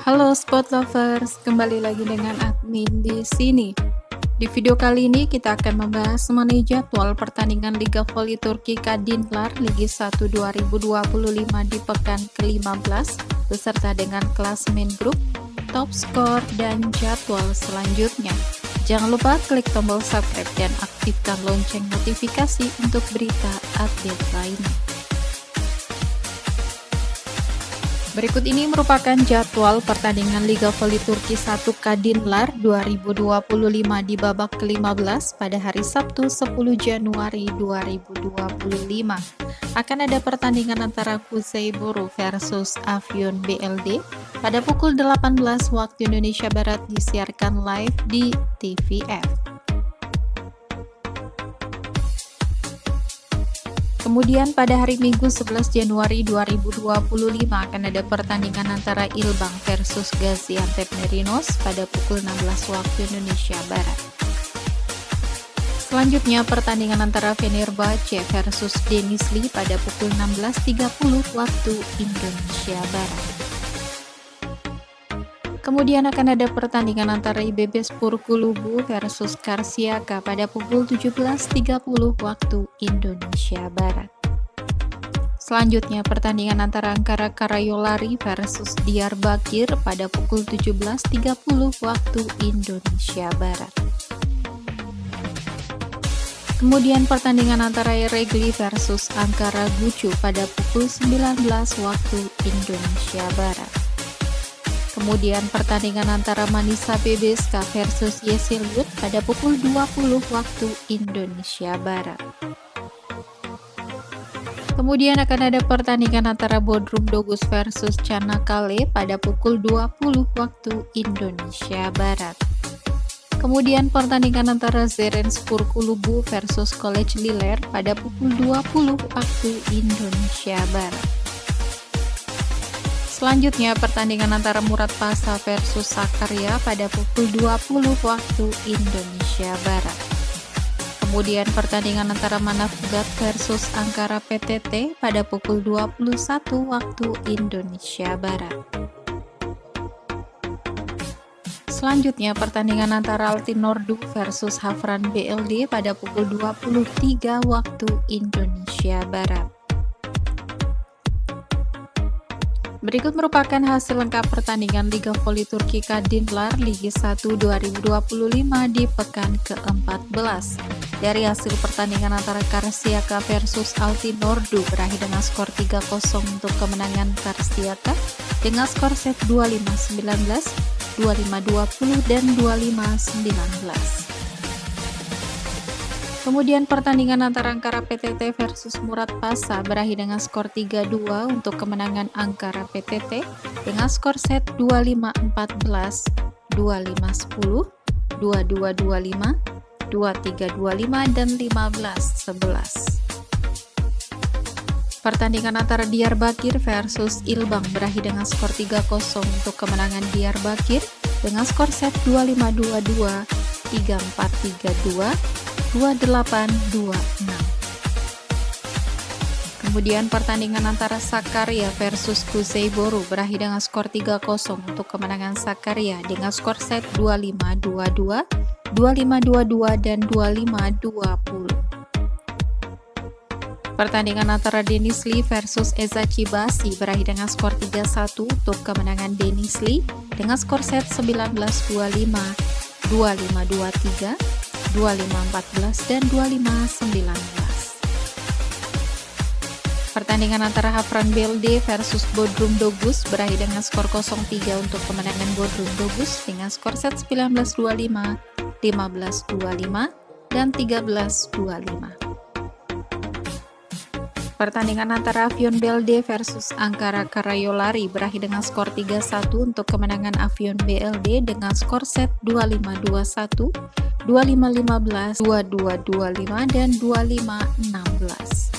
Halo Sport Lovers, kembali lagi dengan admin di sini. Di video kali ini kita akan membahas mengenai jadwal pertandingan Liga Voli Turki Kadınlar Liga 1 2025 di pekan ke-15 beserta dengan klasemen grup, top skor, dan jadwal selanjutnya. Jangan lupa klik tombol subscribe dan aktifkan lonceng notifikasi untuk berita update lainnya. Berikut ini merupakan jadwal pertandingan Liga Voli Turki 1 Kadınlar 2025 di babak ke-15 pada hari Sabtu 10 Januari 2025. Akan ada pertandingan antara Kuzeyboru versus Afyon BLD pada pukul 18 waktu Indonesia Barat, disiarkan live di TVF. Kemudian pada hari Minggu 11 Januari 2025 akan ada pertandingan antara Ilbang versus Gaziantep Merinos pada pukul 16 waktu Indonesia Barat. Selanjutnya pertandingan antara Fenerbahce versus Denizli pada pukul 16.30 waktu Indonesia Barat. Kemudian akan ada pertandingan antara İBBspor Kulübü versus Karşıyaka pada pukul 17.30 waktu Indonesia Barat. Selanjutnya pertandingan antara Ankara Karayolari versus Diyarbakir pada pukul 17.30 waktu Indonesia Barat. Kemudian pertandingan antara Ereğli versus Ankara Gucu pada pukul 19 waktu Indonesia Barat. Kemudian pertandingan antara Manisa BBSK versus Yeşilyurt pada pukul 20 waktu Indonesia Barat. Kemudian akan ada pertandingan antara Bodrum Dogus versus Çanakkale pada pukul 20 waktu Indonesia Barat. Kemudian pertandingan antara Zerenspor Kulübü versus College Liller pada pukul 20 waktu Indonesia Barat. Selanjutnya pertandingan antara Murat Pasa versus Sakarya pada pukul 20 waktu Indonesia Barat. Kemudian pertandingan antara Manavgat versus Ankara PTT pada pukul 21 waktu Indonesia Barat. Selanjutnya pertandingan antara Altinordu versus Hafran BLD pada pukul 23 waktu Indonesia Barat. Berikut merupakan hasil lengkap pertandingan Liga Voli Turki Kadınlar Liga 1 2025 di pekan ke-14. Dari hasil pertandingan antara Karşıyaka versus Altinordu berakhir dengan skor 3-0 untuk kemenangan Karşıyaka dengan skor set 25-19, 25-20, dan 25-19. Kemudian pertandingan antara Ankara PTT versus Murat Pasa berakhir dengan skor 3-2 untuk kemenangan Ankara PTT dengan skor set 25-14, 25-10, 22-25, 23-25, dan 15-11. Pertandingan antara Diyarbakir versus Ilbang berakhir dengan skor 3-0 untuk kemenangan Diyarbakir dengan skor set 25-22, 3-4-3-2, 28-26. Kemudian pertandingan antara Sakarya versus Kuzeyboru berakhir dengan skor 3-0 untuk kemenangan Sakarya dengan skor set 25-22, 25-22, dan 25-20. Pertandingan antara Denizli versus Eczacıbaşı berakhir dengan skor 3-1 untuk kemenangan Denizli dengan skor set 19-25, 25-23, 25-14, dan 25-19. Pertandingan antara Hafran BLD versus Bodrum Dogus berakhir dengan skor 0-3 untuk kemenangan Bodrum Dogus dengan skor set 19-25, 15-25, dan 13-25. Pertandingan antara Afyon BLD versus Ankara Karayolari berakhir dengan skor 3-1 untuk kemenangan Afyon BLD dengan skor set 25-21, 25-15, 22-25, dan 25-16.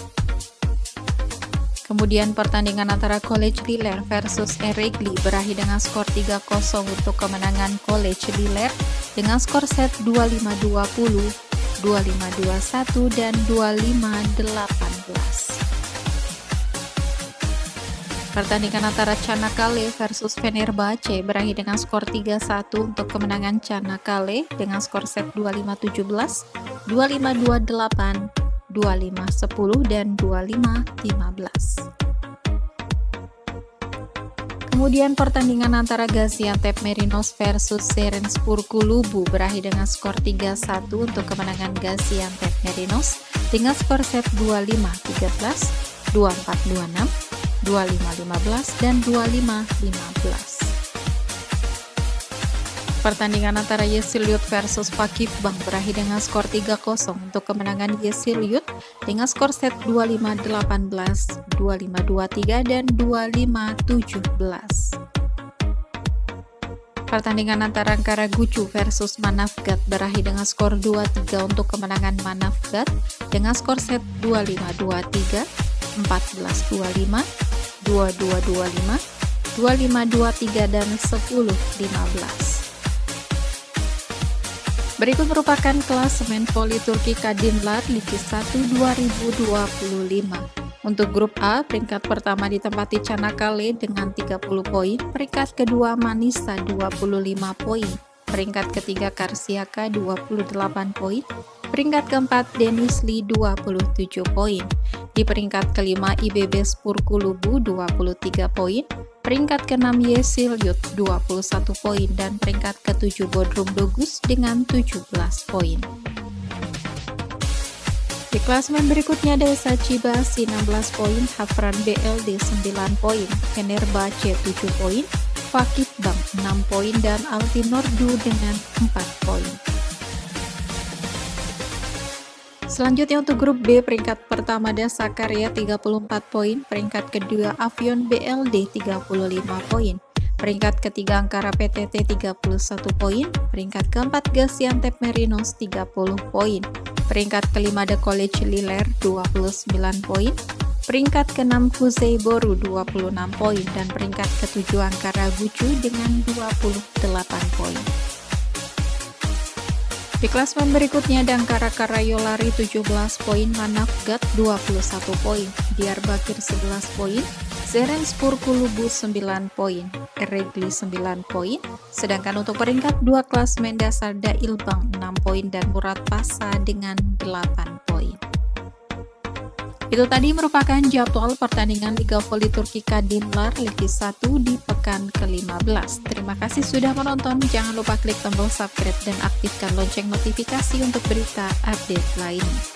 Kemudian pertandingan antara College Liller versus Ereğli berakhir dengan skor 3-0 untuk kemenangan College Liller dengan skor set 25-20, 25-21, dan 25-18. Pertandingan antara Çanakkale versus Fenerbahce berakhir dengan skor 3-1 untuk kemenangan Çanakkale dengan skor set 25-17, 25-28, 25-10, dan 25-15. Kemudian pertandingan antara Gaziantep Marinos versus Serenspor Kulubu berakhir dengan skor 3-1 untuk kemenangan Gaziantep Marinos dengan skor set 25-13, 24-26, 25-15, dan 25-15. Pertandingan antara Yeşilyurt versus Fakifbank berakhir dengan skor 3-0 untuk kemenangan Yeşilyurt dengan skor set 25-18, 25-23, dan 25-17. Pertandingan antara Karagucu versus Manavgat berakhir dengan skor 2-3 untuk kemenangan Manavgat dengan skor set 25-23, 14-25, 22-25, 25-23, dan 10-15. Berikut merupakan klasemen voli Turki Kadınlar Ligi 1 2025. Untuk grup A, peringkat pertama ditempati Çanakkale dengan 30 poin, peringkat kedua Manisa 25 poin, peringkat ketiga Karşıyaka 28 poin, peringkat keempat Denizli 27 poin. Di peringkat kelima IBB Spor Kulubu 23 poin, peringkat ke-6 Yeşilyurt 21 poin, dan peringkat ke-7 Bodrum Dogus dengan 17 poin. Di klasemen berikutnya ada Eczacıbaşı 16 poin, Havran BLD 9 poin, Fenerbahce 7 poin, Fakifbank 6 poin, dan Altinordü dengan 4 poin. Selanjutnya untuk grup B, peringkat pertama ada Sakarya 34 poin, peringkat kedua Afyon BLD 35 poin, peringkat ketiga Ankara PTT 31 poin, peringkat keempat Gaziantep Marinos 30 poin, peringkat kelima ada College Liler 29 poin, peringkat keenam Kuzeyboru 26 poin, dan peringkat ketujuh Karagucu dengan 28 poin. Di klasemen berikutnya ada Ankara Karayolari 17 poin, Manavgat 21 poin, Diyarbakır 11 poin, Serenspor Kulubu 9 poin, Ereğli 9 poin, sedangkan untuk peringkat 2 klasemen dasar Dailbank 6 poin dan Murat Pasa dengan 8 poin. Itu tadi merupakan jadwal pertandingan Liga Voli Turki Kadınlar Ligi 1 di pekan ke-15. Terima kasih sudah menonton, jangan lupa klik tombol subscribe dan aktifkan lonceng notifikasi untuk berita update lainnya.